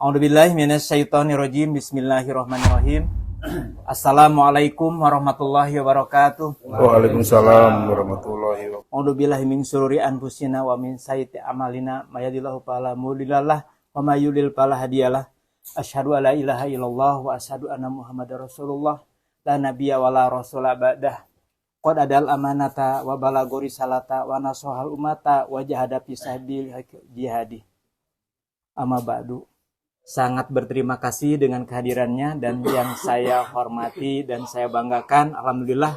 A'udzubillahi minasyaitonirrajim. Bismillahirrahmanirrahim. Assalamualaikum warahmatullahi wabarakatuh. Waalaikumsalam warahmatullahi wabarakatuh. A'udzubillahi min syururi anfusina wa min sayyiati a'malina may yahdihillahu fala mudhillalah wa may yudhlil fala hadiyalah. Asyhadu an la ilaha illallah wa asyhadu anna Muhammadar Rasulullah la nabiyya wa la rasula ba'dah. Qad adal amanata wa balagha risalata wa nasahal ummata wa jahada fi sabilil jihadi. Amma ba'du. Sangat berterima kasih dengan kehadirannya dan yang saya hormati dan saya banggakan, alhamdulillah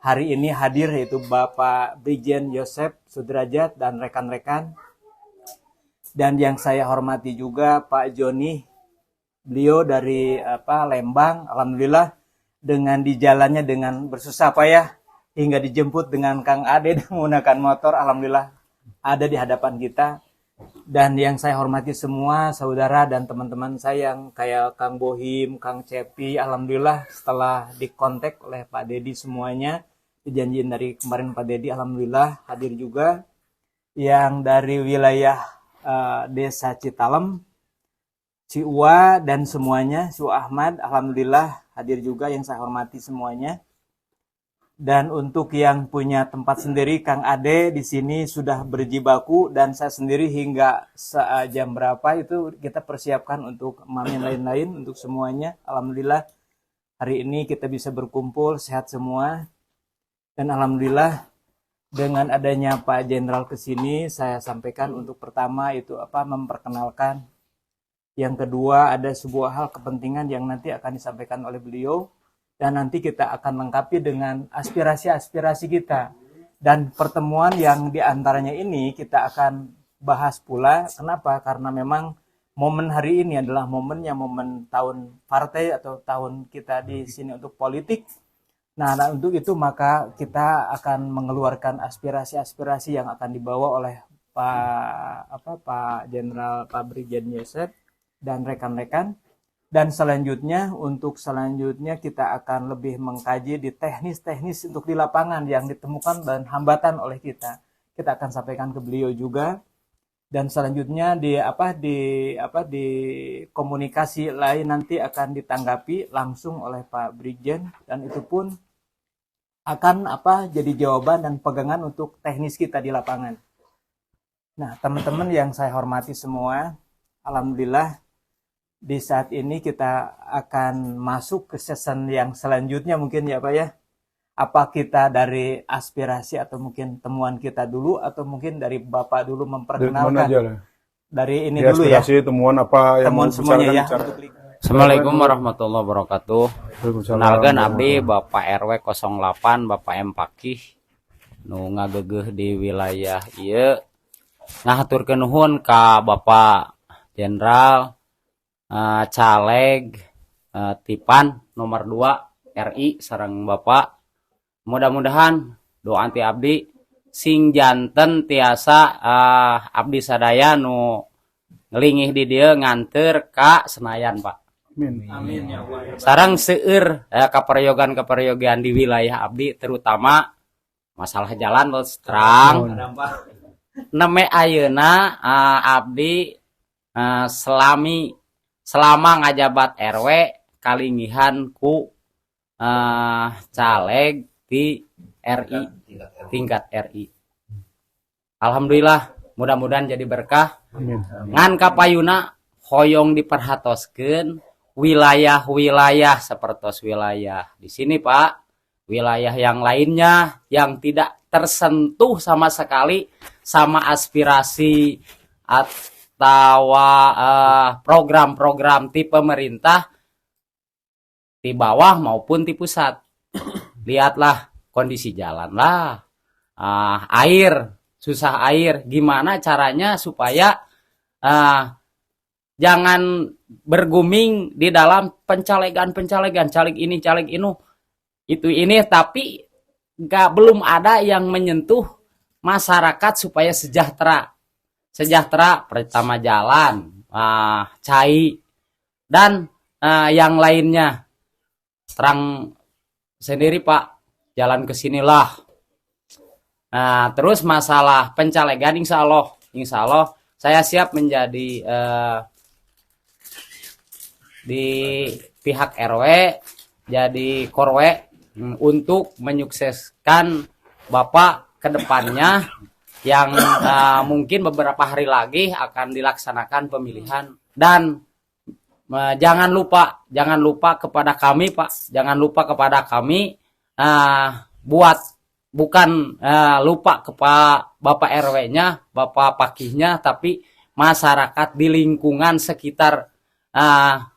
hari ini hadir yaitu Bapak Brigjen Yosef Sudrajat dan rekan-rekan. Dan yang saya hormati juga Pak Joni, beliau dari Lembang, alhamdulillah dengan di jalannya dengan bersusah payah hingga dijemput dengan Kang Ade dan menggunakan motor, alhamdulillah ada di hadapan kita. Dan yang saya hormati semua saudara dan teman-teman saya yang kayak Kang Bohim, Kang Cepi, alhamdulillah setelah dikontak oleh Pak Dedi semuanya, dijanjiin dari kemarin Pak Dedi, alhamdulillah hadir juga. Yang dari wilayah Desa Citalem, Ciua dan semuanya, Su Ahmad, alhamdulillah hadir juga yang saya hormati semuanya. Dan untuk yang punya tempat sendiri, Kang Ade di sini sudah berjibaku dan saya sendiri hingga jam berapa itu kita persiapkan untuk mamin lain-lain untuk semuanya. Alhamdulillah hari ini kita bisa berkumpul sehat semua dan alhamdulillah dengan adanya Pak Jenderal ke sini saya sampaikan untuk pertama itu memperkenalkan. Yang kedua ada sebuah hal kepentingan yang nanti akan disampaikan oleh beliau. Dan nanti kita akan lengkapi dengan aspirasi-aspirasi kita. Dan pertemuan yang diantaranya ini kita akan bahas pula. Kenapa? Karena memang momen hari ini adalah momennya momen tahun partai atau tahun kita di sini untuk politik. Nah untuk itu maka kita akan mengeluarkan aspirasi-aspirasi yang akan dibawa oleh Pak Jenderal Pak Brigjen Yosef dan rekan-rekan. Dan selanjutnya kita akan lebih mengkaji di teknis-teknis untuk di lapangan yang ditemukan dan hambatan oleh kita. Kita akan sampaikan ke beliau juga. Dan selanjutnya di komunikasi lain nanti akan ditanggapi langsung oleh Pak Brigjen dan itu pun akan jadi jawaban dan pegangan untuk teknis kita di lapangan. Nah, teman-teman yang saya hormati semua, alhamdulillah di saat ini kita akan masuk ke season yang selanjutnya mungkin ya Pak ya. Apa kita dari aspirasi atau mungkin temuan kita dulu atau mungkin dari Bapak dulu memperkenalkan. Dari ini dulu ya. Aspirasi, temuan apa yang temuan semuanya ya. Assalamualaikum warahmatullahi wabarakatuh. Kenalkan abdi Bapak RW 08 Bapak M Pakih nu ngagegeh di wilayah ieu. Ngahaturkeun nuhun ka Bapak Jenderal caleg Tipan nomor 2 RI sareng Bapak. Mudah-mudahan doa anti abdi sing janten tiasa abdi sadaya nu ngelingih di dieu nganteur ka Senayan Pak. Amin ya Allah. Sareng seueur kaperyogan di wilayah abdi terutama masalah jalan terus terang. Neme ayeuna abdi selama ngajabat RW kalingihan ku caleg di RI tingkat RI. Alhamdulillah mudah-mudahan jadi berkah. Ngan kapayuna hoyong diperhatoskeun wilayah-wilayah sepertos wilayah di sini Pak, wilayah yang lainnya yang tidak tersentuh sama sekali sama aspirasi program-program di pemerintah di bawah maupun di pusat. Lihatlah kondisi jalan lah, air, susah air. Gimana caranya supaya jangan berguming di dalam pencalegan, caleg ini, caleg ini, tapi belum ada yang menyentuh masyarakat supaya sejahtera. Pertama jalan, cai, dan yang lainnya. Terang sendiri Pak, jalan ke sinilah. Nah, terus masalah pencalegan insya Allah saya siap menjadi di pihak RW jadi korwe untuk menyukseskan Bapak ke depannya yang mungkin beberapa hari lagi akan dilaksanakan pemilihan. Dan jangan lupa kepada kami Pak, jangan lupa kepada kami bukan lupa kepada Bapak RW-nya, Bapak Pakihnya, tapi masyarakat di lingkungan sekitar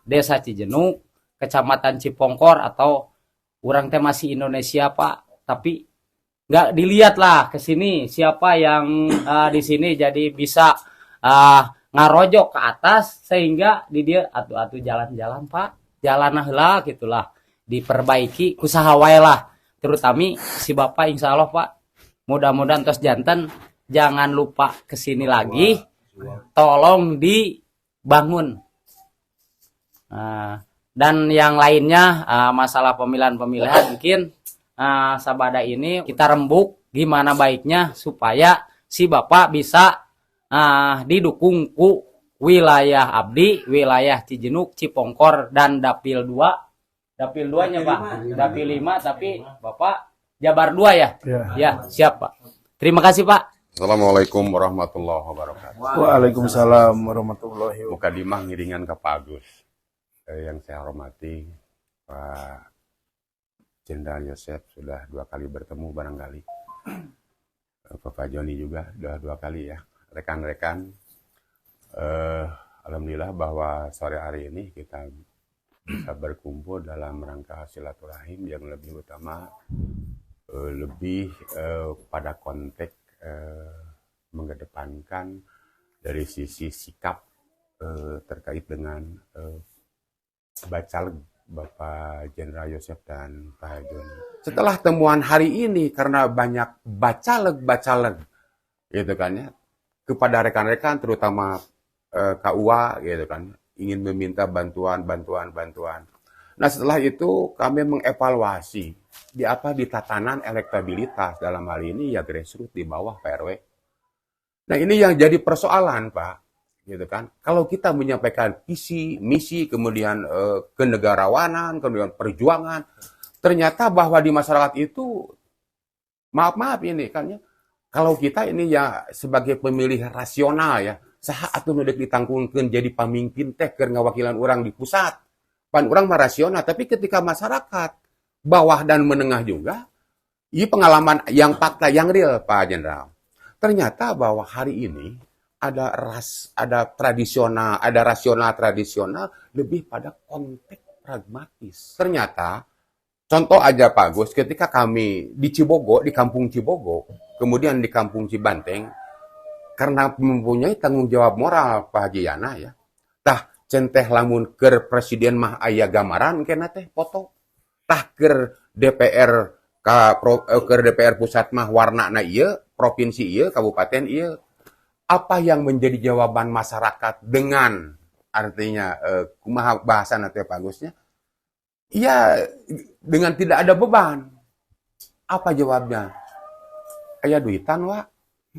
Desa Cijenuk, Kecamatan Cipongkor, atau orang teh masih Indonesia Pak, tapi nggak dilihat lah ke sini siapa yang di sini jadi bisa ngarojok ke atas sehingga di dia atuh jalan-jalan Pak, jalan lah gitulah diperbaiki usaha wae lah, terutama si Bapak insya Allah Pak, mudah-mudahan tos janten jangan lupa ke sini lagi, tolong dibangun. Dan yang lainnya masalah pemilihan mungkin sabada ini kita rembuk gimana baiknya supaya si Bapak bisa didukung ku wilayah abdi, wilayah Cijenuk, Cipongkor, dan Dapil 2. Dapil 2-nya Pak, Dapil 5, tapi Bapak Jabar 2 ya? Ya, siap Pak. Terima kasih Pak. Assalamualaikum warahmatullahi wabarakatuh. Waalaikumsalam warahmatullahi wabarakatuh. Mukadimah ngiringan ke Pak Agus. Yang saya hormati Pak Jenderal Yosef sudah 2 kali bertemu barangkali. Bapak Joni juga sudah 2 kali ya. Rekan-rekan, alhamdulillah bahwa sore hari ini kita bisa berkumpul dalam rangka silaturahim yang lebih utama lebih pada konteks mengedepankan dari sisi sikap terkait dengan Bacaleg Bapak Jenderal Yosef dan Pak Joni. Setelah temuan hari ini karena banyak bacaleg gitu kan ya, kepada rekan-rekan terutama KUA gitu kan, ingin meminta bantuan. Nah, setelah itu kami mengevaluasi di tatanan elektabilitas dalam hal ini ya grassroots di bawah Pak RW. Nah, ini yang jadi persoalan, Pak. Gitu kan. Kalau kita menyampaikan visi, misi, kemudian kenegarawanan, kemudian perjuangan, ternyata bahwa di masyarakat itu maaf ini kan ya. Kalau kita ini ya sebagai pemilih rasional ya, saha atuh nu deuk ditangkungkeun jadi pamimpin teh keur ngawakilan orang di pusat. Pan urang mah rasional, tapi ketika masyarakat bawah dan menengah juga, ini pengalaman yang fakta yang real Pak Jenderal. Ternyata bahwa hari ini ada rasional tradisional lebih pada konteks pragmatis. Ternyata contoh aja Pak Gus, ketika kami di Cibogo, di kampung Cibogo, kemudian di kampung Cibanteng, karena mempunyai tanggung jawab moral Pak Haji Yana ya. Tah centeh lamun keur presiden mah aya gambaran kena teh foto. Tah keur DPR keur DPR pusat mah warnana ieu, provinsi ieu, kabupaten ieu. Apa yang menjadi jawaban masyarakat dengan artinya kumaha bahasan atau bagusnya? Iya, dengan tidak ada beban. Apa jawabnya? Aya duitan, Wak.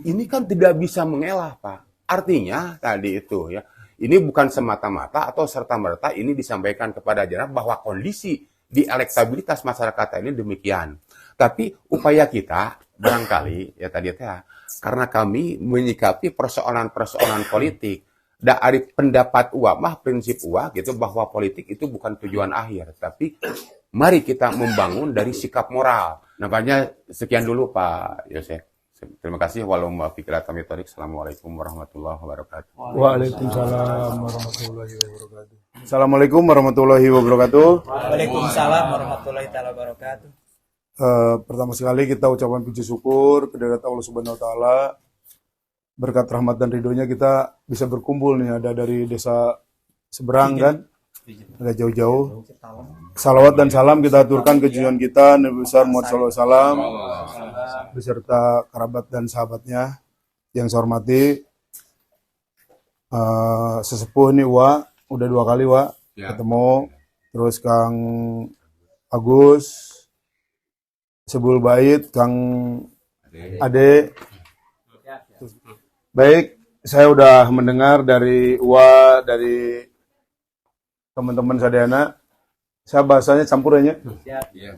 Ini kan tidak bisa mengelah, Pak. Artinya tadi itu ya. Ini bukan semata-mata atau serta-merta ini disampaikan kepada jenderal bahwa kondisi di elektabilitas masyarakat ini demikian. Tapi upaya kita barangkali ya tadi karena kami menyikapi persoalan-persoalan politik dari pendapat mah prinsip gitu bahwa politik itu bukan tujuan akhir, tapi mari kita membangun dari sikap moral. Nampaknya sekian dulu Pak Yosef. Terima kasih. Assalamualaikum warahmatullahi wabarakatuh. Waalaikumsalam warahmatullahi wabarakatuh. Assalamualaikum warahmatullahi wabarakatuh. Waalaikumsalam warahmatullahi wabarakatuh. Pertama sekali kita ucapkan puji syukur kepada Allah Subhanahu wa taala. Berkat rahmat dan ridhonya kita bisa berkumpul nih, ada dari desa seberang kan. Ada jauh-jauh. Salawat dan salam kita aturkan ke junjungan kita Nabi besar Muhammad SAW beserta kerabat dan sahabatnya yang saya hormati. Sesepuh ini udah 2 kali ketemu. Terus Kang Agus, Sebul Bait, Kang Ade. Baik, saya udah mendengar dari dari teman-teman sadayana. Saya bahasanya campurannya. Iya.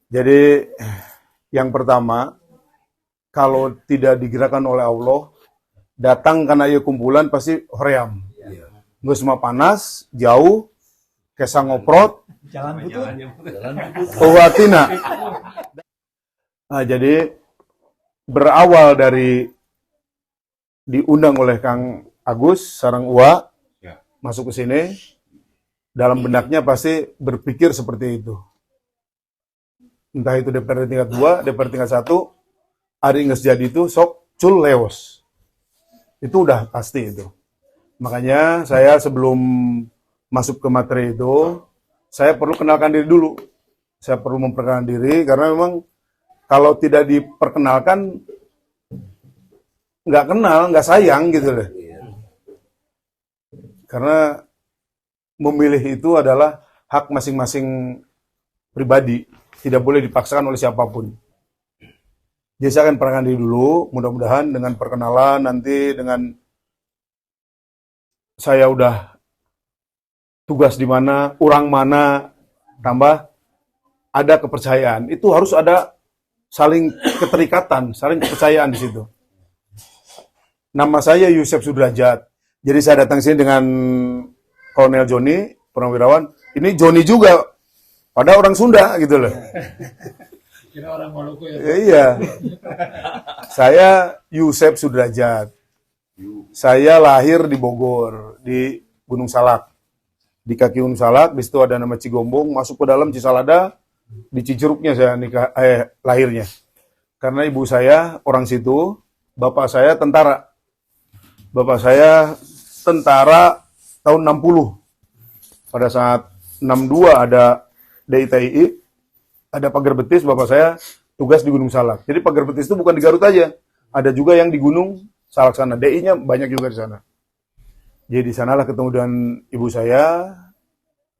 Jadi yang pertama, kalau tidak digerakkan oleh Allah, datang karena ia kumpulan pasti hoream. Nggak semua panas, jauh, kesang ngoprot, Jalan putus. Uwatina. Nah, jadi berawal dari diundang oleh Kang Agus sareng Uwa Ya. masuk ke sini, dalam benaknya pasti berpikir seperti itu. Entah itu DPRD tingkat 2, DPRD tingkat 1, hari nggak jadi itu sok cul leos. Itu udah pasti itu. Makanya saya sebelum masuk ke materi itu, saya perlu kenalkan diri dulu. Saya perlu memperkenalkan diri karena memang kalau tidak diperkenalkan nggak kenal, nggak sayang gitu loh. Karena memilih itu adalah hak masing-masing pribadi, tidak boleh dipaksakan oleh siapapun. Jadi saya akan perkenalkan diri dulu, mudah-mudahan dengan perkenalan nanti dengan saya udah tugas di mana, orang mana, tambah ada kepercayaan. Itu harus ada saling keterikatan, saling kepercayaan di situ. Nama saya Yusef Sudrajat. Jadi saya datang sini dengan Kolonel Joni, Purnawirawan. Ini Joni juga, pada orang Sunda gitu loh. Kira orang Maluku ya. Iya. Saya Yusef Sudrajat. Saya lahir di Bogor, di Gunung Salak. Di kaki Gunung Salak, di situ ada nama Cigombong, masuk ke dalam Cisalada, di Cicurugnya saya lahirnya. Karena ibu saya orang situ, bapak saya tentara. Bapak saya tentara tahun 60. Pada saat 62 ada DITII, ada pagar betis, bapak saya tugas di Gunung Salak. Jadi pagar betis itu bukan di Garut aja, ada juga yang di Gunung Salak sana. DI-nya banyak juga di sana. Jadi di sanalah ketemu dengan ibu saya,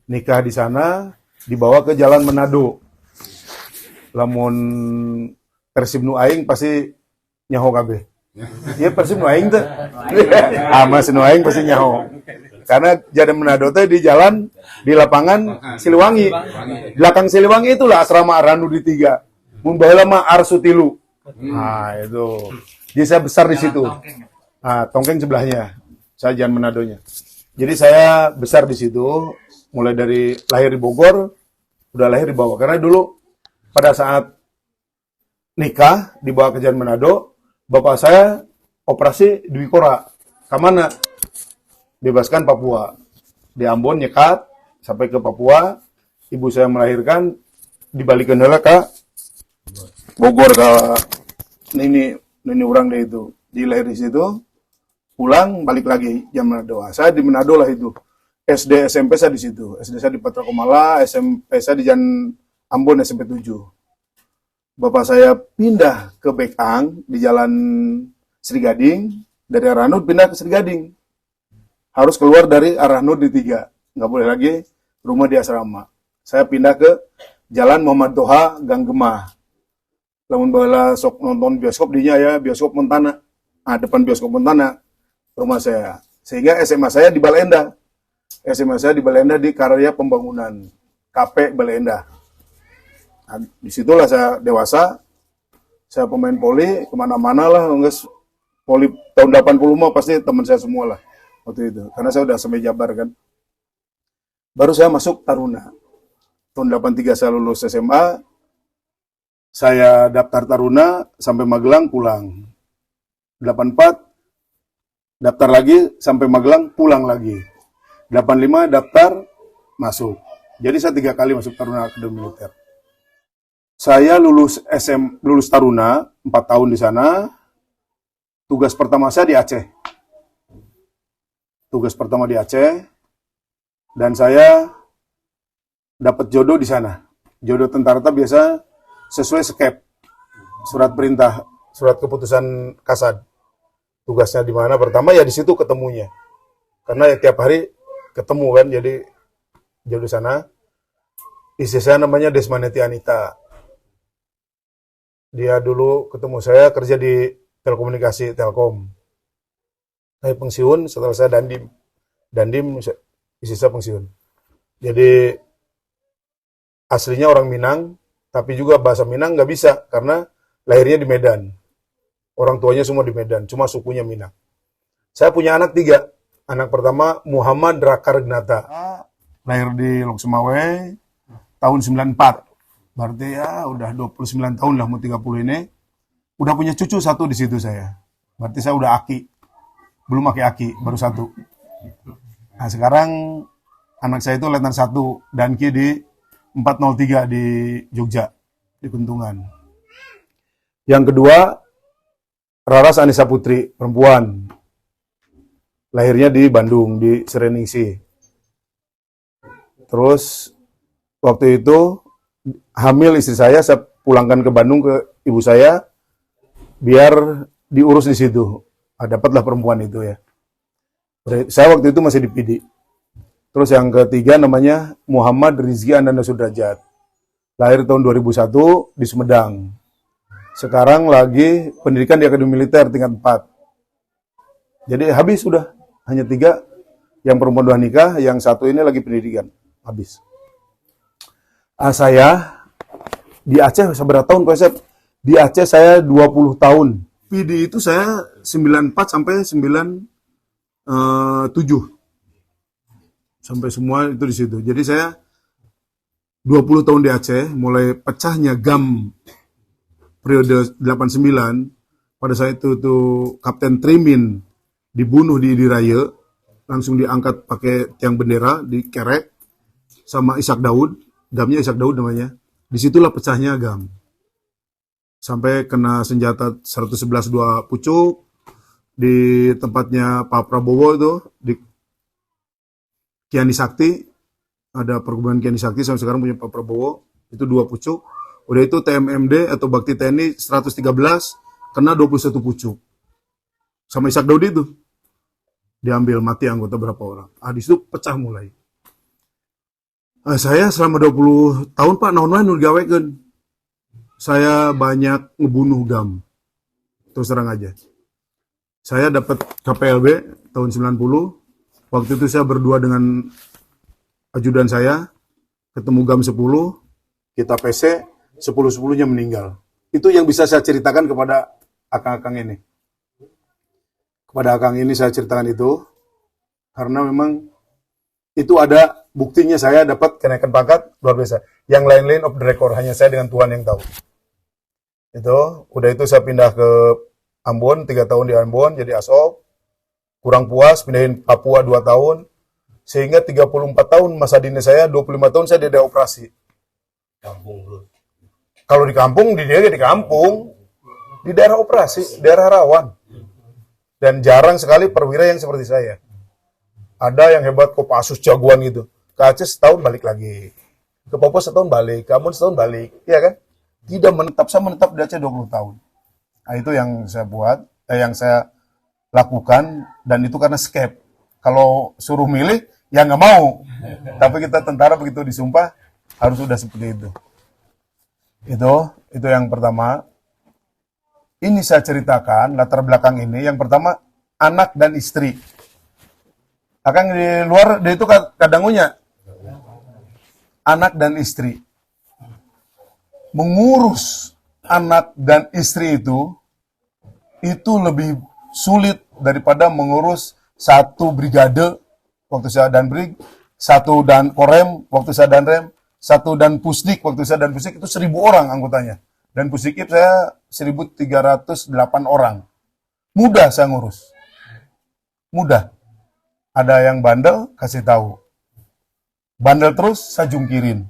nikah di sana, dibawa ke Jalan Manado. Lamun Persib nu aing pasti nyaho kabeh. Iya Persib nu aing teh. Mas nu aing pasti nyaho. Karena Jalan Manado teh di jalan di lapangan Siliwangi. Belakang Siliwangi itulah asrama Aranu di 3. Mun baheula mah Arsutilu. Nah, itu. Jadi saya besar di situ. Nah, Tongkeng sebelahnya. Saya Jalan Manadonya. Jadi saya besar di situ, mulai dari lahir di Bogor, udah lahir di bawah. Karena dulu pada saat nikah dibawa ke Jalan Manado, bapak saya operasi di Wikora. Kamana? Bebaskan Papua. Di Ambon nyekat sampai ke Papua. Ibu saya melahirkan, dibalikin heula ke Bogor ke ini orang deh itu. Dilahir di situ. Pulang balik lagi jam Manado. Saya di Manado lah itu. SD SMP saya di situ. SD saya di Patra Komala, SMP saya di Jalan Ambon SMP 7. Bapak saya pindah ke Bekang di Jalan Sri Gading, dari arah Nud pindah ke Sri Gading. Harus keluar dari arah Nud di 3. Nggak boleh lagi rumah di asrama. Saya pindah ke Jalan Muhammad Toha, Gang Gemah. Lamun bala sok nonton bioskop dinya ya, bioskop Montana. Depan bioskop Montana. Rumah saya. Sehingga SMA saya di Baleendah. SMA saya di Baleendah di Karya Pembangunan. KP Baleendah. Nah, disitulah saya dewasa. Saya pemain poli, kemana-mana lah. Poli tahun 80 mah pasti teman saya semua lah. Waktu itu. Karena saya udah sampai Jabar kan. Baru saya masuk Taruna. Tahun 83 saya lulus SMA. Saya daftar Taruna sampai Magelang pulang. 84 daftar lagi sampai Magelang pulang lagi. 85 daftar masuk. Jadi saya 3 kali masuk Taruna Akademi Militer. Saya lulus Taruna 4 tahun di sana. Tugas pertama saya di Aceh. Tugas pertama di Aceh. Dan saya dapat jodoh di sana. Jodoh tentara biasa sesuai skep. Surat perintah, surat keputusan Kasad. Tugasnya di mana? Pertama ya di situ ketemunya. Karena ya tiap hari ketemu kan, jadi jodoh sana. Istri saya namanya Desmaneti Anita. Dia dulu ketemu saya kerja di telekomunikasi Telkom. Saya pensiun setelah saya Dandim Istri saya pensiun. Jadi aslinya orang Minang, tapi juga bahasa Minang nggak bisa karena lahirnya di Medan. Orang tuanya semua di Medan, cuma sukunya Minang. Saya punya anak 3. Anak pertama Muhammad Rakargnata. Lahir di Lok Sumawe tahun 94. Berarti ya udah 29 tahun lah, mau 30 ini. Udah punya cucu 1 di situ saya. Berarti saya udah aki. Belum aki-aki, baru 1. Nah sekarang anak saya itu Letnan 1, Danki di 403 di Jogja, di Kuntungan. Yang kedua, Raras Anissa Putri, perempuan. Lahirnya di Bandung, di Sereningsi. Terus, waktu itu, hamil istri saya pulangkan ke Bandung ke ibu saya, biar diurus di situ. Dapatlah perempuan itu ya. Saya waktu itu masih di PD. Terus yang ketiga namanya Muhammad Rizky Andanda Sudrajat. Lahir tahun 2001 di Sumedang. Sekarang lagi pendidikan di Akademi Militer tingkat 4. Jadi habis sudah. Hanya 3. Yang perempuan udah nikah, yang 1 ini lagi pendidikan. Habis. Saya di Aceh seberapa tahun Pak Sep? Di Aceh saya 20 tahun. PD itu saya 94 sampai 97. Sampai semua itu di situ. Jadi saya 20 tahun di Aceh, mulai pecahnya GAM periode 89, pada saat itu tuh Kapten Trimin dibunuh di Raya, langsung diangkat pakai tiang bendera, dikerek sama Ishak Daud, GAM-nya Ishak Daud namanya. Disitulah pecahnya GAM. Sampai kena senjata 111-2 pucuk, di tempatnya Pak Prabowo itu, di Kiani Sakti, ada perkebunan Kiani Sakti sampai sekarang punya Pak Prabowo, itu 2 pucuk. Udah itu TMMD atau Bakti TNI 113, kena 21 pucuk. Sama Ishak Daud itu. Diambil mati anggota berapa orang. Di situ pecah mulai. Saya selama 20 tahun Pak, naon-naon gawekeun. Saya banyak ngebunuh GAM. Terus terang aja. Saya dapat KPLB tahun 90. Waktu itu saya berdua dengan ajudan saya, ketemu GAM 10, kita PC, 10-10-nya meninggal. Itu yang bisa saya ceritakan kepada akang-akang ini. Kepada akang ini saya ceritakan itu, karena memang itu ada buktinya saya dapat kenaikan pangkat luar biasa. Yang lain-lain off the record, hanya saya dengan Tuhan yang tahu. Udah itu saya pindah ke Ambon, 3 tahun di Ambon, jadi ASOP. Kurang puas, pindahin Papua 2 tahun, sehingga 34 tahun masa dinas saya, 25 tahun saya di daerah operasi. Kalau di kampung, di kampung, di daerah operasi, daerah rawan. Dan jarang sekali perwira yang seperti saya. Ada yang hebat, Kopassus jagoan gitu. Ke Aceh setahun balik lagi. Ke Papua setahun balik, ke Ambon setahun balik. Iya kan? Tidak menetap, saya menetap di Aceh 20 tahun. Nah itu yang saya buat, yang saya lakukan, dan itu karena skep. Kalau suruh milih, ya nggak mau. Tapi kita tentara begitu disumpah, harus sudah seperti itu. Itu yang pertama. Ini saya ceritakan, latar belakang ini. Yang pertama, anak dan istri. Akan di luar, dia itu kadangunya. Anak dan istri. Mengurus anak dan istri itu lebih sulit daripada mengurus 1 brigade waktu saya dan brig, 1 dan korem waktu saya dan rem, 1 dan pusdik waktu saya dan pusdik, itu 1.000 orang anggotanya. Dan pusdikip saya 1.308 orang. Mudah saya ngurus. Mudah. Ada yang bandel, kasih tahu. Bandel terus, saya jungkirin.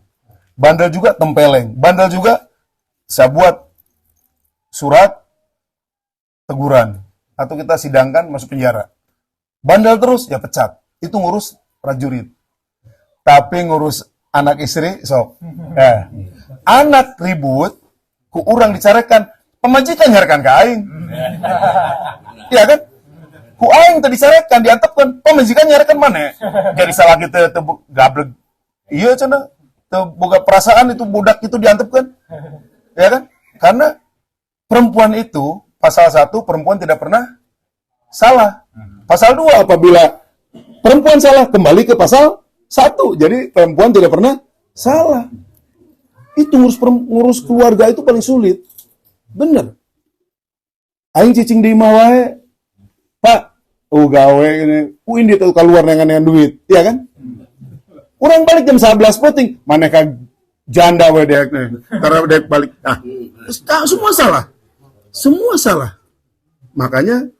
Bandel juga tempeleng. Bandel juga, saya buat surat teguran. Atau kita sidangkan masuk penjara. Bandel terus, ya pecat. Itu ngurus prajurit. Tapi ngurus anak istri, sok. Anak ribut, ku urang dicarekan, pemajikan nyarikan ke aing. Iya kan? Ku aing tadi dicarekan, diantepkan, pemajikan nyarikan mana? Jadi salah kita gablek. Iya cenah. Boga perasaan itu budak itu diantepkan. Ya kan? Karena perempuan itu, pasal 1, perempuan tidak pernah salah. Pasal 2, apabila perempuan salah, kembali ke pasal 1. Jadi perempuan tidak pernah salah. Itu ngurus keluarga itu paling sulit. Bener. Aing cicing di imah wae, Pak, gawe ini, ini tuh keluar dengan duit, ya kan? Orang balik jam 11 penting, mana janda wae dek nih, karena dek balik. Nah, semua salah. Semua salah. Makanya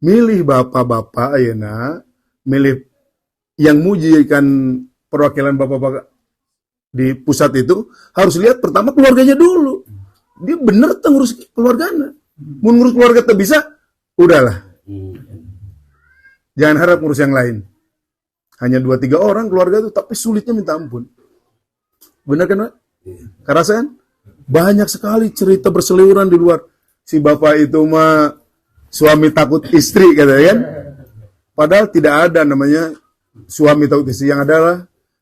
milih bapak-bapak ayeuna, milih yang mujikan perwakilan bapak-bapak di pusat itu harus lihat pertama keluarganya dulu. Dia bener tuh ngurus keluarganya. Mau ngurus keluarga tak bisa, udahlah. Jangan harap ngurus yang lain. Hanya 2-3 orang keluarga itu, tapi sulitnya minta ampun. Benar kan, Pak? Karena kan banyak sekali cerita berseliweran di luar. Si bapak itu mah suami takut istri, katanya kan? Padahal tidak ada namanya suami takut istri. Yang adalah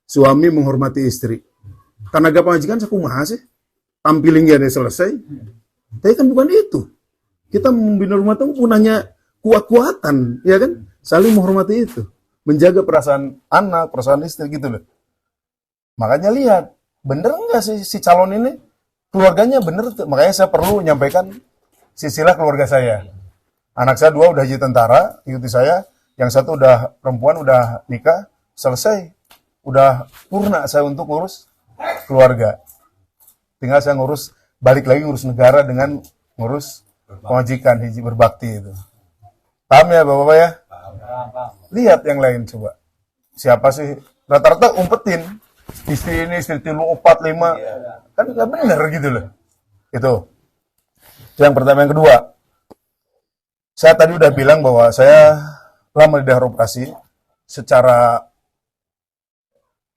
suami menghormati istri. Tenaga pengajikan sakumaha sih? Tampilin dia selesai. Tapi kan bukan itu. Kita membina rumah tangga punanya kuat-kuatan, ya kan? Saling menghormati itu. Menjaga perasaan anak, perasaan istri gitu loh. Makanya lihat, bener nggak si calon ini? Keluarganya bener tuh. Makanya saya perlu menyampaikan silsilah keluarga saya. Anak saya 2 udah jadi tentara, ikuti saya. Yang 1 udah perempuan, udah nikah, selesai. Udah purna saya untuk ngurus keluarga. Tinggal saya ngurus, balik lagi ngurus negara dengan ngurus majikan, hiji berbakti itu. Paham ya Bapak-Bapak ya? Lihat yang lain coba. Siapa sih? Rata-rata umpetin. Istri ini, istri 3, 4, 5. Kan nggak bener gitu loh. Itu yang pertama. Yang kedua, saya tadi udah bilang bahwa saya lama di daerah operasi. Secara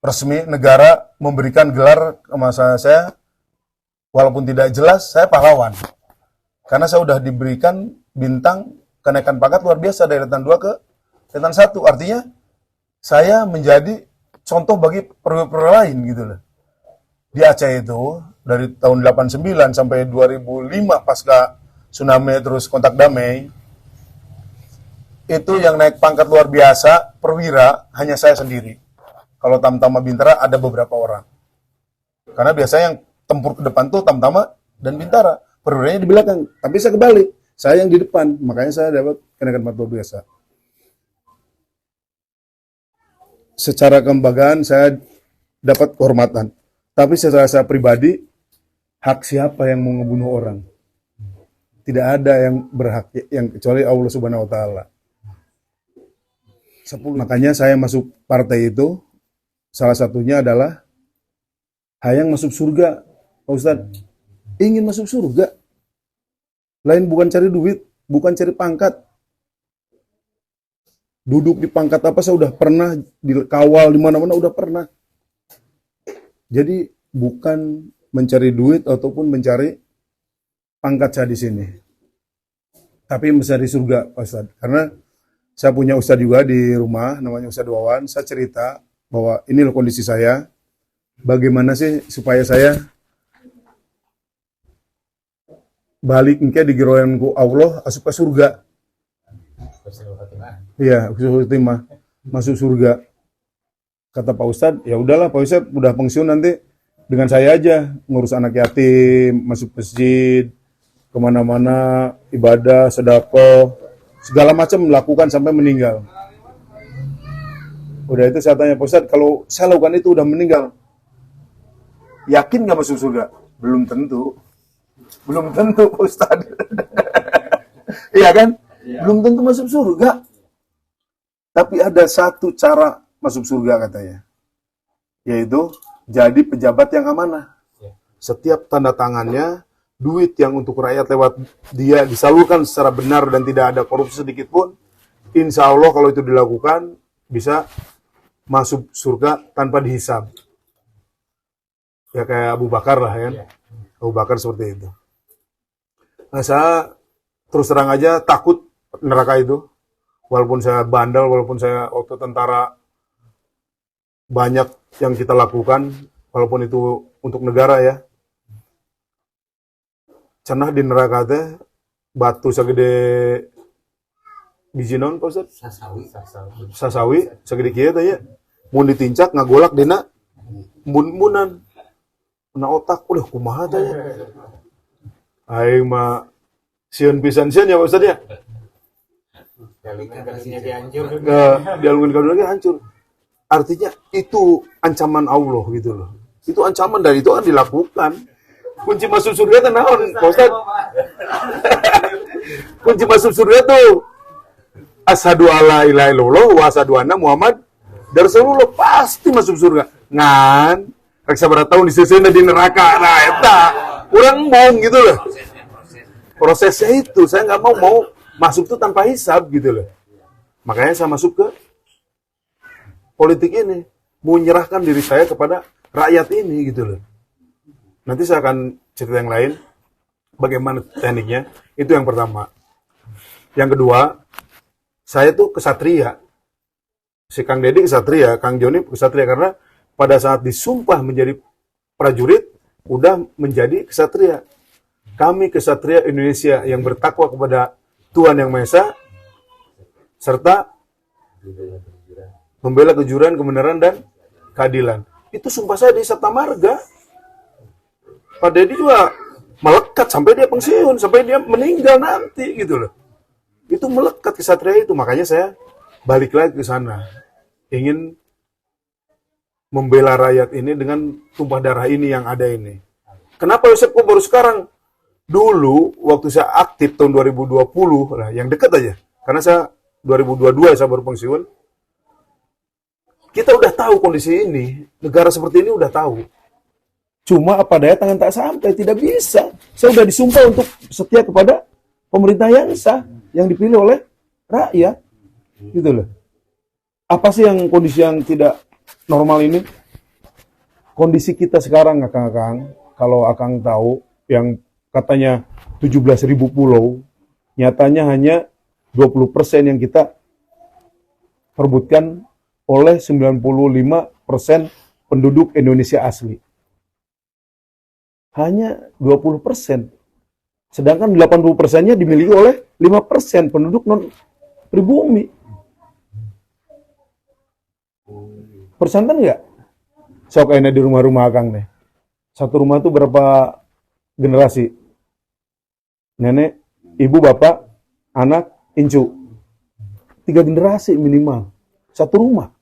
resmi, negara memberikan gelar ke masa saya, walaupun tidak jelas, saya pahlawan. Karena saya udah diberikan bintang kenaikan pangkat luar biasa dari Letnan 2 ke Letnan 1. Artinya, saya menjadi contoh bagi perwira lain gitu loh. Di Aceh itu, dari tahun 89 sampai 2005 pasca tsunami terus kontak damai, itu yang naik pangkat luar biasa, perwira, hanya saya sendiri. Kalau Tamtama Bintara ada beberapa orang. Karena biasanya yang tempur ke depan tuh Tamtama dan Bintara. Perwiranya di belakang. Tapi saya kebalik. Saya yang di depan. Makanya saya dapat kenaikan pangkat luar biasa. Secara kelembagaan saya dapat kehormatan. Tapi secara saya pribadi, hak siapa yang mau ngebunuh orang? Tidak ada yang berhak, yang kecuali Allah Subhanahu wa Ta'ala. Makanya saya masuk partai itu, salah satunya adalah hayang masuk surga, Pak Ustadz. Ingin masuk surga. Lain bukan cari duit, bukan cari pangkat. Duduk di pangkat apa saya udah pernah, dikawal di mana-mana udah pernah. Jadi bukan mencari duit ataupun mencari pangkat saya di sini. Tapi mencari surga, Pak Ustadz. Karena saya punya Ustadz juga di rumah, namanya Ustadz Wawan. Saya cerita bahwa ini loh kondisi saya. Bagaimana sih supaya saya balik engke digeroyanku Allah asup ke surga. Iya, Khotimah masuk surga. Kata Pak Ustadz, ya udahlah Pak Ustadz udah pensiun nanti dengan saya aja ngurus anak yatim, masuk masjid, kemana-mana ibadah, sedekah, segala macam melakukan sampai meninggal. Udah itu saya tanya Pak Ustadz, kalau saya lakukan itu udah meninggal, yakin nggak masuk surga? Belum tentu. Belum tentu, Ustaz. Iya kan? Ya. Belum tentu masuk surga. Tapi ada satu cara masuk surga katanya. Yaitu jadi pejabat yang amanah. Ya. Setiap tanda tangannya, duit yang untuk rakyat lewat dia disalurkan secara benar dan tidak ada korupsi sedikit pun, insya Allah kalau itu dilakukan, bisa masuk surga tanpa dihisab. Ya kayak Abu Bakar lah kan. Ya. Abu Bakar seperti itu. Nah, saya terus terang aja takut neraka itu. Walaupun saya bandel, walaupun saya waktu tentara banyak yang kita lakukan, walaupun itu untuk negara ya. Cenah di neraka teh batu segede biji naon Pak Ustaz? Sasawi sagede kieu teh ya. Mun ditincak ngagolak dina mun-munan. Na otak udah kumaha teh ya. Aing mah sieun pisan sieun ya Pak Ustaz ya. Dialungkeun ka dunia hancur. Artinya itu ancaman Allah gitu loh. Itu ancaman dan itu akan dilakukan. Kunci masuk surga itu naon, Pak Ustaz? Kunci masuk surga tuh asyhadu alla ilaha illallah wa asyhadu anna Muhammad Rasulullah, pasti masuk surga. Ngan rek sabaraha taun diseuseuna di neraka. Nah, eta urang embung gitu loh. Prosesnya itu saya nggak mau masuk tuh tanpa hisab gitu loh. Makanya saya masuk ke politik ini, mau menyerahkan diri saya kepada rakyat ini gitu loh. Nanti saya akan cerita yang lain, bagaimana tekniknya. Itu yang pertama. Yang kedua, saya tuh kesatria. Si Kang Deddy kesatria, Kang Joni kesatria, karena pada saat disumpah menjadi prajurit, udah menjadi kesatria. Kami kesatria Indonesia yang bertakwa kepada Tuhan Yang Maha Esa, serta membela kejujuran, kebenaran, dan keadilan. Itu sumpah saya di Sabta Marga. Pak Deddy juga melekat sampai dia pensiun, sampai dia meninggal nanti gitu loh. Itu melekat kesatria itu, makanya saya balik lagi ke sana. Ingin membela rakyat ini dengan tumpah darah ini yang ada ini. Kenapa Yosef kok baru sekarang? Dulu waktu saya aktif tahun 2020, lah yang dekat aja. Karena saya 2022 saya baru pensiun. Kita udah tahu kondisi ini, negara seperti ini udah tahu. Cuma apa daya tangan tak sampai, tidak bisa. Saya udah disumpah untuk setia kepada pemerintah yang sah, yang dipilih oleh rakyat. Gitu loh. Apa sih yang kondisi yang tidak normal ini? Kondisi kita sekarang, Akang-akang, kalau Akang tahu, yang katanya 17.000 pulau, nyatanya hanya 20% yang kita perbutkan oleh 95% penduduk Indonesia asli. Hanya 20%. Sedangkan 80%-nya dimiliki oleh 5% penduduk non-pribumi. Persantan nggak? Sok kayaknya di rumah-rumah Akang nih. Satu rumah tuh berapa generasi? Nenek, ibu, bapak, anak, incu. 3 generasi minimal. Satu rumah.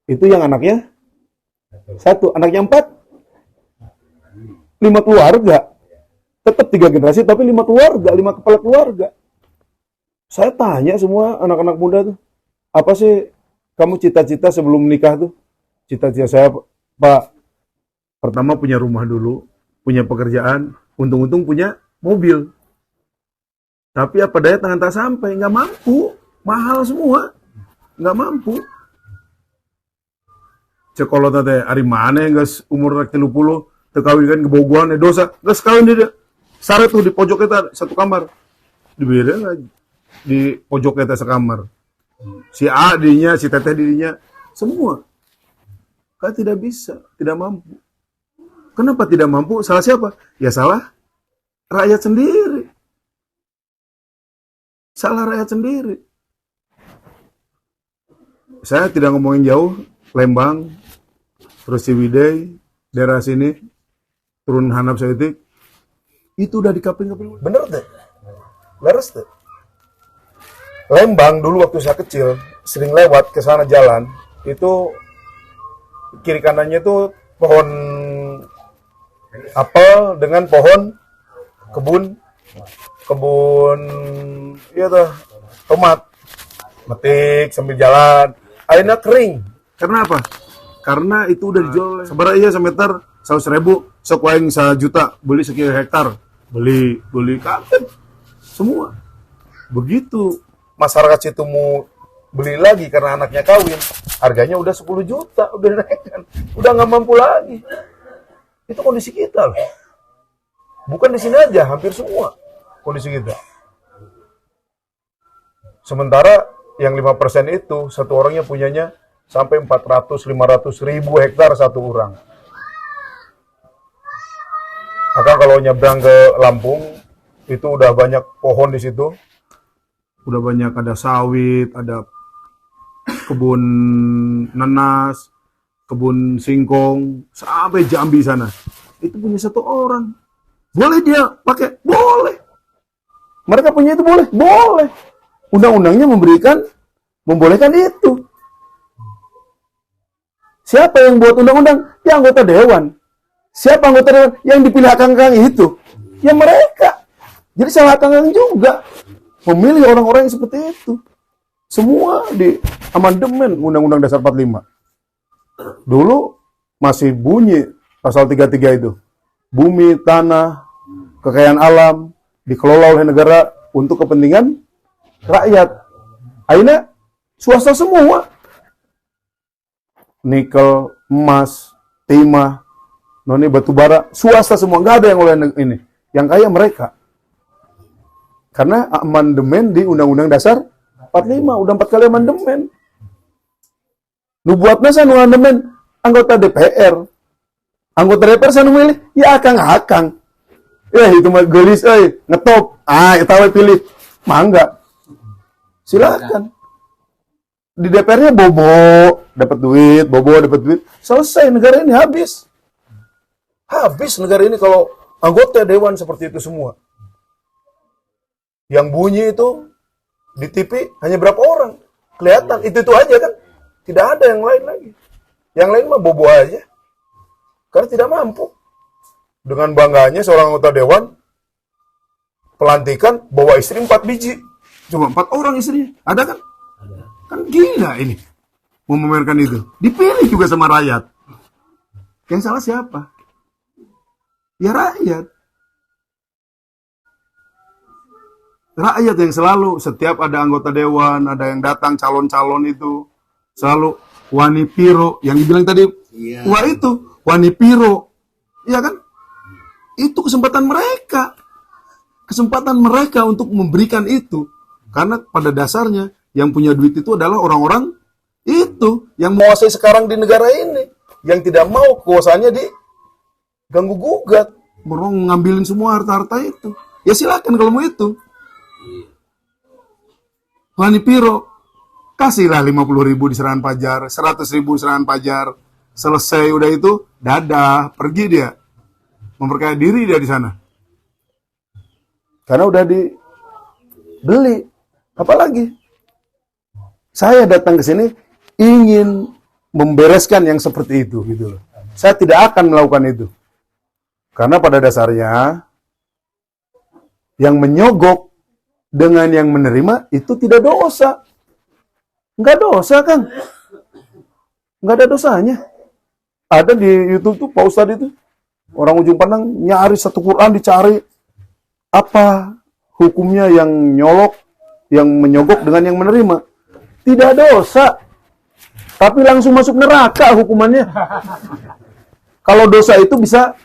Itu yang anaknya 1, anaknya 4. 5 keluarga. Tetap 3 generasi, tapi 5 keluarga, 5 kepala keluarga. Saya tanya semua anak-anak muda tuh, apa sih kamu cita-cita sebelum menikah tuh? Cita-cita saya, Pak, pertama punya rumah dulu, punya pekerjaan, untung-untung punya mobil. Tapi apa daya tangan tak sampai, nggak mampu, mahal semua, nggak mampu. Cekolot teh ari mana yang guys umur 30 terkawin ke Bogor dosa, guys kawin dia. Sare tuh di pojok kita satu kamar. Dibeda di pojok kita sekamar. Si A dirinya, si Teteh dirinya, semua. Kan tidak bisa, tidak mampu. Kenapa tidak mampu? Salah siapa? Ya salah rakyat sendiri. Salah rakyat sendiri. Saya tidak ngomongin jauh, Lembang, terus Ciwidey, daerah sini, turun Hanap Selitik, itu udah dikapling-kapling. Bener deh, leres deh. Lembang dulu waktu saya kecil, sering lewat ke sana jalan, itu kiri kanannya tuh pohon apel dengan pohon kebun iya tuh tomat, metik sambil jalan, akhirnya kering. Karena apa? Karena itu udah dijual seberapa iya semeter 100.000, sok waing 1 juta beli sekian hektar, beli katen semua. Begitu masyarakat situ mau beli lagi karena anaknya kawin, harganya udah 10 juta, udah naikkan, udah nggak mampu lagi. Itu kondisi kita loh. Bukan di sini aja, hampir semua kondisi kita. Sementara yang 5% itu satu orangnya punyanya sampai 400-500 ribu hektar satu orang. Maka kalau nyebrang ke Lampung itu udah banyak pohon di situ. udah banyak, ada sawit, ada kebun nanas, kebun singkong, sampai Jambi sana. Itu punya satu orang. Boleh dia pakai? Boleh. Mereka punya itu boleh? Boleh. Undang-undangnya membolehkan itu. Siapa yang buat undang-undang? Ya anggota dewan. Siapa anggota dewan? Yang dipilih akang-akang itu. Ya mereka. Jadi salah akang-akang juga. Memilih orang-orang yang seperti itu. Semua di amandemen Undang-Undang Dasar 45. Dulu masih bunyi pasal 33 itu. Bumi, tanah, kekayaan alam dikelola oleh negara untuk kepentingan rakyat. Akhirnya swasta semua. Nikel, emas, timah, noni batu bara, swasta semua. Nggak ada yang oleh ini. Yang kaya mereka. Karena amandemen di Undang-Undang Dasar 45. Udah 4 kali amandemen. Nu buatnya sanu amandemen anggota DPR. Anggota DPR sanu milih, ya akang-akang. Itu mah gelis, ngetop. Kita pilih. Mangga. Silakan. Di DPR-nya bobo, dapat duit. Selesai, negara ini habis. Habis negara ini kalau anggota dewan seperti itu semua. Yang bunyi itu di TV hanya berapa orang? Kelihatan, itu aja kan. Tidak ada yang lain lagi. Yang lain mah bobo aja. Karena tidak mampu. Dengan bangganya seorang anggota dewan pelantikan bawa istri 4 biji. Cuma 4 orang istrinya. Ada kan? Kan gila ini. Memamerkan itu. Dipilih juga sama rakyat. Yang salah siapa? Ya rakyat. Rakyat yang selalu, setiap ada anggota dewan, ada yang datang calon-calon itu, selalu wani piro. Yang dibilang tadi, wah itu, wani piro. Iya kan? Itu kesempatan mereka. Kesempatan mereka untuk memberikan itu. Karena pada dasarnya, yang punya duit itu adalah orang-orang itu. Yang menguasai sekarang di negara ini. Yang tidak mau kuasanya diganggu-gugat. Ngambilin semua harta-harta itu. Ya silakan kalau mau itu. Wani piro. Kasihlah 50.000 di serangan pajar. 100.000 serangan pajar. Selesai udah itu, dadah. Pergi dia. Memperkaya diri dia di sana. Karena udah dibeli. Apalagi? Saya datang ke sini ingin membereskan yang seperti itu gitu loh. Saya tidak akan melakukan itu. Karena pada dasarnya yang menyogok dengan yang menerima itu tidak dosa. Enggak dosa kan? Enggak ada dosanya. Ada di YouTube tuh Pak Ustadz itu. Orang ujung pandang nyari satu Quran dicari. Apa hukumnya yang nyolok, yang menyogok dengan yang menerima? Tidak dosa. Tapi langsung masuk neraka hukumannya. Kalau dosa itu bisa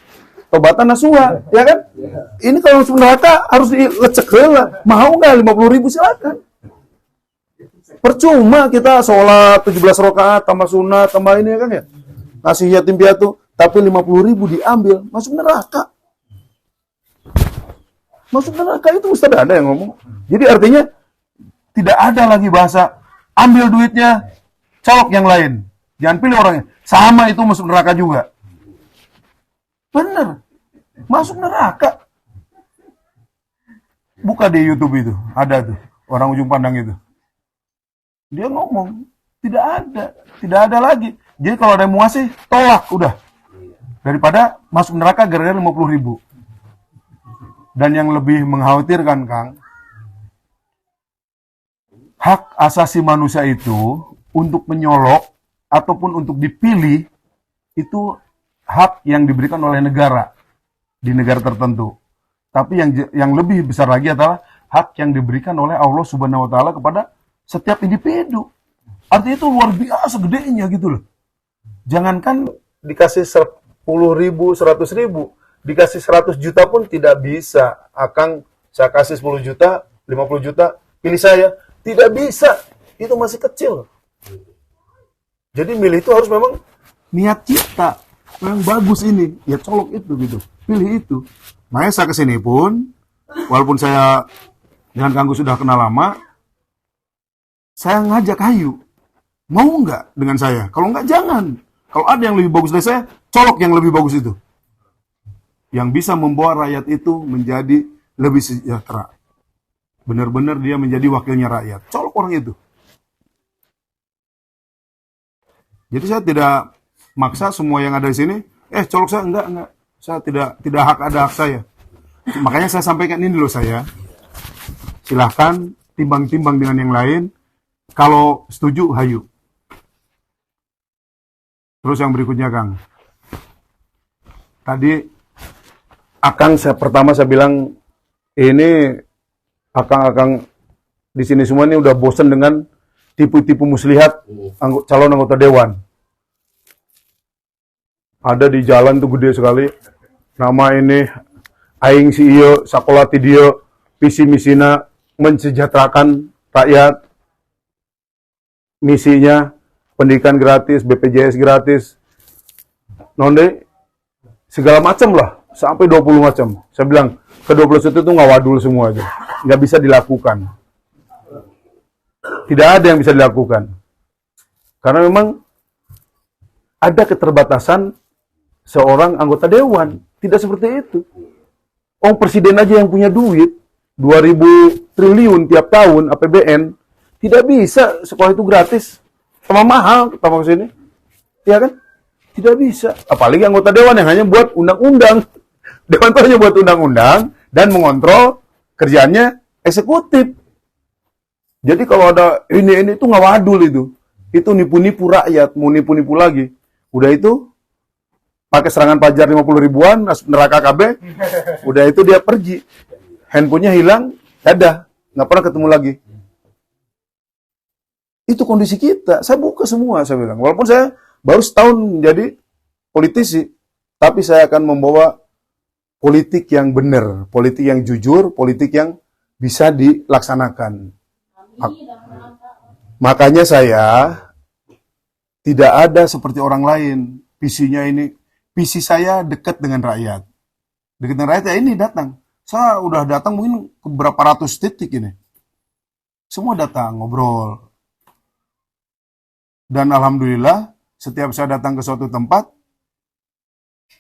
tobatan nasuha, ya kan? Ini kalau masuk neraka harus dilecek lah. Mau nggak 50.000 silakan. Percuma kita sholat 17 rakaat tambah sunat tambah ini ya kan ya. Ngasih yatim piatu, tapi 50.000 diambil, masuk neraka. Masuk neraka itu Ustaz ada yang ngomong. Jadi artinya tidak ada lagi bahasa ambil duitnya, colok yang lain. Jangan pilih orangnya. Sama itu masuk neraka juga. Bener. Masuk neraka. Buka di YouTube itu. Ada tuh. Orang ujung pandang itu. Dia ngomong. Tidak ada. Tidak ada lagi. Jadi kalau ada yang mau ngasih, tolak. Udah. Daripada masuk neraka gara-gara 50.000. Dan yang lebih mengkhawatirkan, Kang, hak asasi manusia itu untuk menyolok ataupun untuk dipilih itu hak yang diberikan oleh negara di negara tertentu. Tapi yang lebih besar lagi adalah hak yang diberikan oleh Allah Subhanahu wa taala kepada setiap individu. Artinya itu luar biasa gedenya gitu loh. Jangankan dikasih 10.000, 100.000, dikasih 100 juta pun tidak bisa. Akang, saya kasih 10 juta, 50 juta, pilih saya. Tidak bisa. Itu masih kecil. Jadi milih itu harus memang niat kita. Memang bagus ini. Ya colok itu gitu. Pilih itu. Makanya saya kesini pun, walaupun saya dengan Kang Gus sudah kenal lama, saya ngajak Hayu, mau nggak dengan saya? Kalau nggak jangan. Kalau ada yang lebih bagus dari saya, colok yang lebih bagus itu. Yang bisa membawa rakyat itu menjadi lebih sejahtera. Benar-benar dia menjadi wakilnya rakyat. Colok orang itu. Jadi saya tidak maksa semua yang ada di sini, colok saya, enggak. Saya tidak ada hak saya. Makanya saya sampaikan ini dulu saya. Silahkan timbang-timbang dengan yang lain. Kalau setuju, hayu. Terus yang berikutnya, Kang. Tadi pertama saya bilang ini Akang di sini semua ini udah bosan dengan tipu-tipu muslihat calon anggota dewan. Ada di jalan tuh gede sekali. Nama ini aing si iyo sakola ti dieu visi misina mensejahterakan rakyat. Misinya pendidikan gratis, BPJS gratis. Nonde segala macam lah, sampai 20 macam. Saya bilang ke 21 itu ngawadul semua aja. Nggak bisa dilakukan. Tidak ada yang bisa dilakukan. Karena memang ada keterbatasan seorang anggota dewan. Tidak seperti itu. Presiden aja yang punya duit 2.000 triliun tiap tahun APBN, tidak bisa sekolah itu gratis. Sama mahal kita mau kesini. Ya kan? Tidak bisa. Apalagi anggota dewan yang hanya buat undang-undang. Dewan itu hanya buat undang-undang dan mengontrol kerjaannya eksekutif. Jadi kalau ada ini itu ngawadul itu. Itu nipu-nipu rakyat, mau nipu-nipu lagi. Udah itu pakai serangan pajar 50 ribuan, masuk neraka KB. Udah itu dia pergi. Handphonenya hilang, ada, nggak pernah ketemu lagi. Itu kondisi kita. Saya buka semua, saya bilang. Walaupun saya baru setahun menjadi politisi, tapi saya akan membawa politik yang benar, politik yang jujur, politik yang bisa dilaksanakan. Makanya saya tidak ada seperti orang lain. Visinya ini, visi saya dekat dengan rakyat. Dekat dengan rakyat ya ini datang. Saya udah datang mungkin ke berapa ratus titik ini. Semua datang, ngobrol. Dan alhamdulillah, setiap saya datang ke suatu tempat,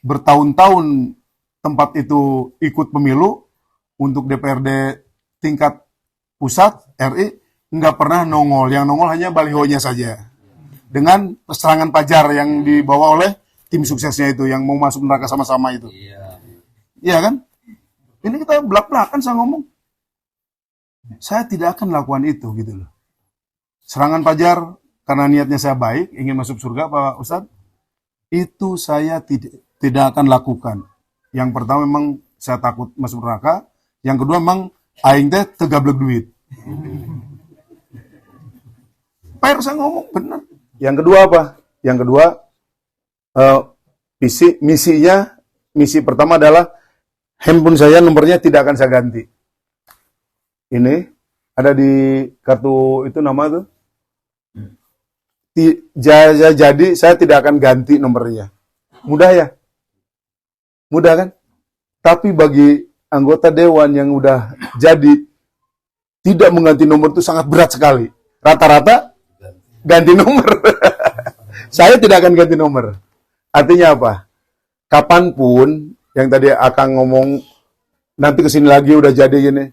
bertahun-tahun tempat itu ikut pemilu untuk DPRD tingkat pusat RI, nggak pernah nongol. Yang nongol hanya balihonya saja. Dengan serangan pajar yang dibawa oleh tim suksesnya itu, yang mau masuk neraka sama-sama itu. Iya kan? Ini kita belak-belakan saya ngomong. Saya tidak akan lakukan itu gitu loh. Serangan pajar karena niatnya saya baik, ingin masuk surga Pak Ustadz, itu saya tidak akan lakukan. Yang pertama memang saya takut masuk neraka, yang kedua memang aing teh tegablek duit. Fair saya ngomong benar. Yang kedua apa? Yang kedua misi pertama adalah handphone saya nomornya tidak akan saya ganti. Ini ada di kartu itu nama tuh. Jadi saya tidak akan ganti nomornya. Mudah ya? Mudah kan? Tapi bagi anggota dewan yang udah jadi tidak mengganti nomor itu sangat berat sekali. Rata-rata ganti nomor. Saya tidak akan ganti nomor. Artinya apa? Kapanpun, yang tadi Akang ngomong, nanti kesini lagi udah jadi gini.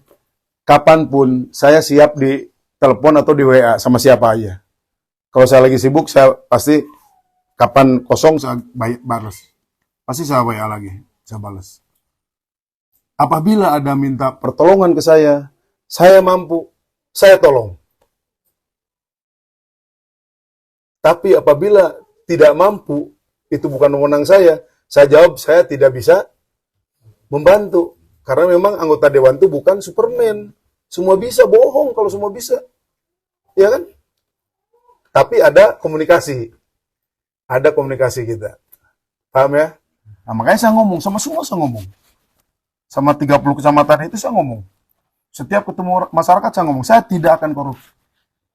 Kapanpun, saya siap di telepon atau di WA sama siapa aja. Kalau saya lagi sibuk, saya pasti kapan kosong saya balas. Pasti saya WA lagi, saya balas. Apabila ada minta pertolongan ke saya mampu, saya tolong. Tapi apabila tidak mampu, itu bukan wewenang saya jawab saya tidak bisa membantu. Karena memang anggota dewan itu bukan Superman. Semua bisa, bohong kalau semua bisa. Ya kan? Tapi ada komunikasi. Ada komunikasi kita. Paham ya? Nah, makanya saya ngomong, sama semua saya ngomong. Sama 30 kecamatan itu saya ngomong. Setiap ketemu masyarakat saya ngomong, saya tidak akan korupsi.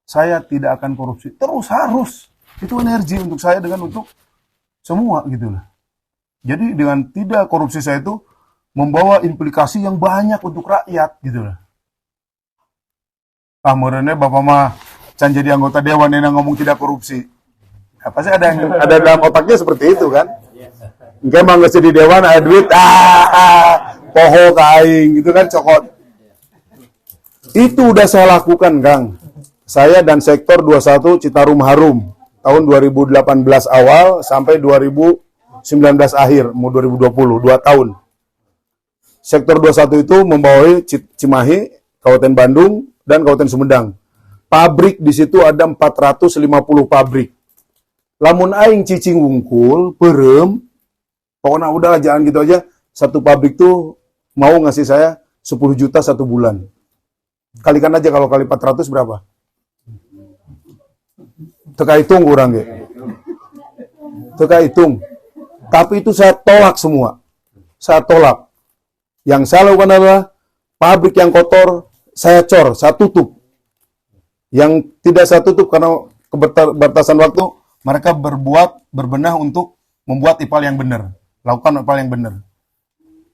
Saya tidak akan korupsi. Terus harus. Itu energi untuk saya dengan untuk semua gitu lah. Jadi dengan tidak korupsi saya itu membawa implikasi yang banyak untuk rakyat gitu lah. Kemudiannya Bapak mah can jadi anggota dewan yang ngomong tidak korupsi. Nah, pasti ada yang ada dalam otaknya seperti itu kan. Engke mah geus jadi dewan ada duit, poho kaing gitu kan cokot. Itu udah saya lakukan, Kang. Saya dan sektor 21 Citarum Harum tahun 2018 awal sampai 2019 akhir, mau 2020, 2 tahun. Sektor 21 itu membawahi Cimahi, Kabupaten Bandung, dan Kabupaten Sumedang. Pabrik di situ ada 450 pabrik. Lamun aing cicing wungkul, perem, pokoknya udah jangan gitu aja. Satu pabrik tuh mau ngasih saya 10 juta 1 bulan. Kalikan aja kalau kali 400 berapa? Teka hitung kurang ge. Teka hitung. Tapi itu saya tolak semua. Saya tolak. Yang saya lakukan adalah pabrik yang kotor saya cor, saya tutup. Yang tidak saya tutup karena keterbatasan waktu, mereka berbenah untuk membuat IPAL yang benar. Lakukan IPAL yang benar.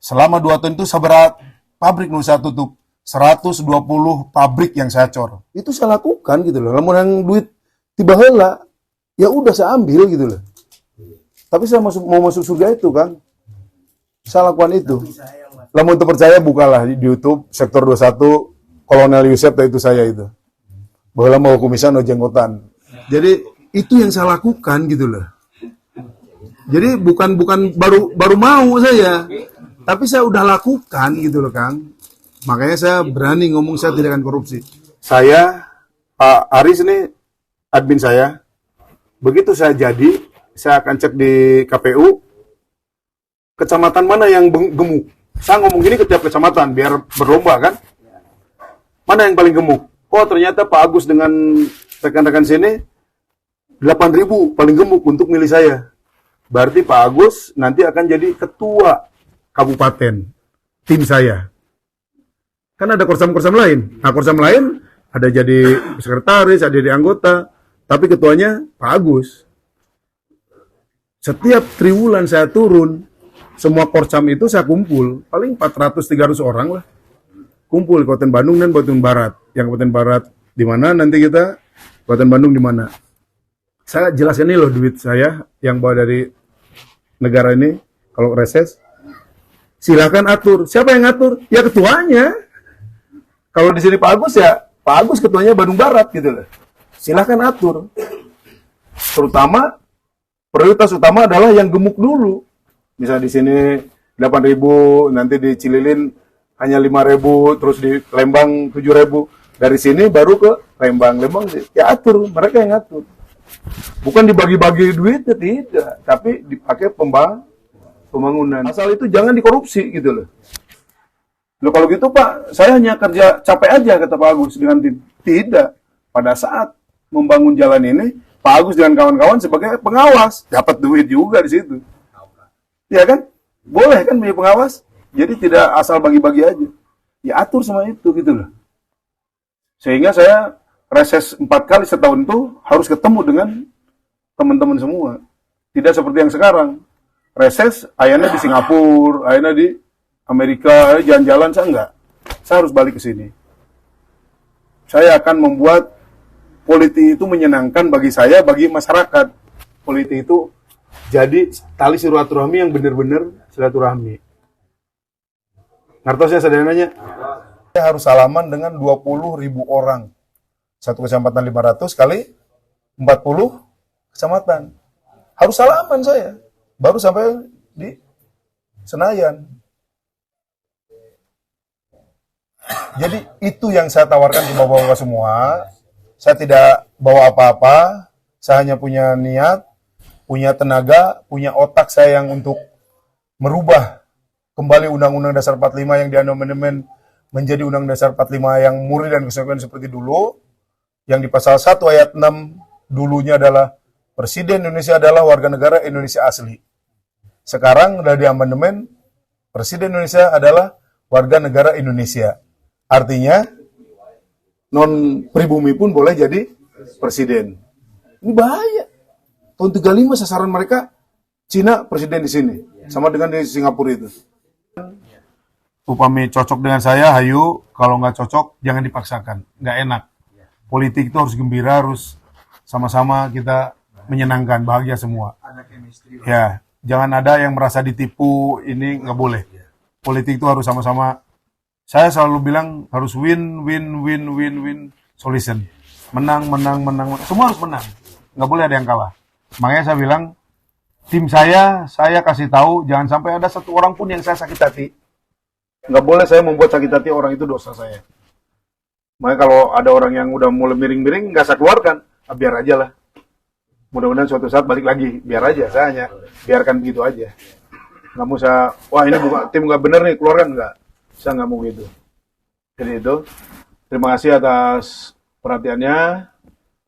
Selama 2 tahun itu seberat pabrik yang saya tutup. 120 pabrik yang saya cor. Itu saya lakukan gitu loh. Lamun yang duit tiba heula, ya udah saya ambil gitu loh. Tapi saya mau masuk surga itu kan. Saya lakukan itu. Lamun itu percaya bukalah di YouTube sektor 21 Kolonel Yusef itu saya itu. Bahwa mau kumisan atau jenggotan. Jadi itu yang saya lakukan gitu loh. Jadi bukan baru mau saya, tapi saya udah lakukan gitu loh, Kang. Makanya saya berani ngomong saya tidak akan korupsi. Saya Pak Aris ini admin saya. Begitu saya jadi, saya akan cek di KPU kecamatan mana yang gemuk. Saya ngomong gini ke tiap kecamatan biar berlomba kan. Mana yang paling gemuk? Oh ternyata Pak Agus dengan rekan-rekan sini 8.000 paling gemuk untuk milih saya. Berarti Pak Agus nanti akan jadi ketua kabupaten tim saya. Kan ada korsam-korsam lain. Nah korsam lain ada jadi sekretaris, ada jadi anggota. Tapi ketuanya Pak Agus. Setiap triwulan saya turun, semua korsam itu saya kumpul. Paling 400-300 orang lah. Kumpul di Kabupaten Bandung dan Kabupaten Barat. Yang Kabupaten Barat di mana nanti kita, Kabupaten Bandung di mana. Saya jelaskan ini loh duit saya yang bawa dari negara ini. Kalau reses, silakan atur. Siapa yang ngatur? Ya ketuanya. Kalau di sini Pak Agus ya, Pak Agus ketuanya Bandung Barat gitu loh. Silakan atur. Terutama prioritas utama adalah yang gemuk dulu. Misal di sini 8.000, nanti di Cililin hanya 5.000, terus di Lembang 7.000. Dari sini baru ke Lembang ya atur, mereka yang ngatur. Bukan dibagi-bagi duitnya, tidak, tapi dipakai pembangunan. Asal itu jangan dikorupsi gitu loh. Loh kalau gitu Pak, saya hanya kerja capek aja kata Pak Agus dengan tim. Tidak. Pada saat membangun jalan ini, Pak Agus dengan kawan-kawan sebagai pengawas, dapat duit juga di situ. Ya kan? Boleh kan punya pengawas? Jadi tidak asal bagi-bagi aja. Ya atur semua itu gitu loh. Sehingga saya reses 4 kali setahun itu harus ketemu dengan teman-teman semua. Tidak seperti yang sekarang. Reses, ayahnya di Singapura, ayahnya di Amerika, jalan-jalan, saya enggak. Saya harus balik ke sini. Saya akan membuat politik itu menyenangkan bagi saya, bagi masyarakat. Politik itu jadi tali silaturahmi yang benar-benar silaturahmi. Ngertosnya sederhananya, saya harus salaman dengan 20.000 orang. Satu kecamatan 500 kali 40 kecamatan. Harus salaman saya. Baru sampai di Senayan. Jadi itu yang saya tawarkan ke bapak-bapak semua. Saya tidak bawa apa-apa. Saya hanya punya niat, punya tenaga, punya otak saya yang untuk merubah kembali Undang-Undang Dasar 45 yang diamandemen menjadi Undang-Undang Dasar 45 yang murni dan konsekuen seperti dulu. Yang di pasal 1 ayat 6 dulunya adalah Presiden Indonesia adalah warga negara Indonesia asli. Sekarang sudah di amandemen, Presiden Indonesia adalah warga negara Indonesia. Artinya, non pribumi pun boleh jadi presiden. Ini bahaya. Tahun 35 sasaran mereka, Cina presiden di sini. Sama dengan di Singapura itu. Upami cocok dengan saya, hayu. Kalau nggak cocok, jangan dipaksakan. Nggak enak. politik itu harus gembira, harus sama-sama kita menyenangkan, bahagia semua. Ya, jangan ada yang merasa ditipu, ini nggak boleh. Politik itu harus sama-sama. Saya selalu bilang harus win solution. Menang. Semua harus menang. Nggak boleh ada yang kalah. Makanya saya bilang, tim saya kasih tahu, jangan sampai ada satu orang pun yang saya sakit hati. Nggak boleh saya membuat sakit hati orang, itu dosa saya. Makanya kalau ada orang yang udah mulai miring-miring, nggak saya keluarkan, biar aja lah. Mudah-mudahan suatu saat balik lagi, biar aja, saya hanya biarkan begitu aja. Nggak mau saya, wah ini bukan tim nggak bener nih, keluarkan, nggak. Saya nggak mau gitu. Jadi itu, terima kasih atas perhatiannya.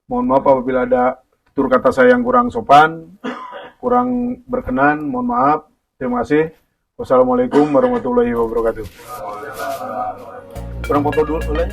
Mohon maaf apabila ada tutur kata saya yang kurang sopan, kurang berkenan, mohon maaf. Terima kasih. Wassalamualaikum warahmatullahi wabarakatuh. Kurang foto dulu boleh?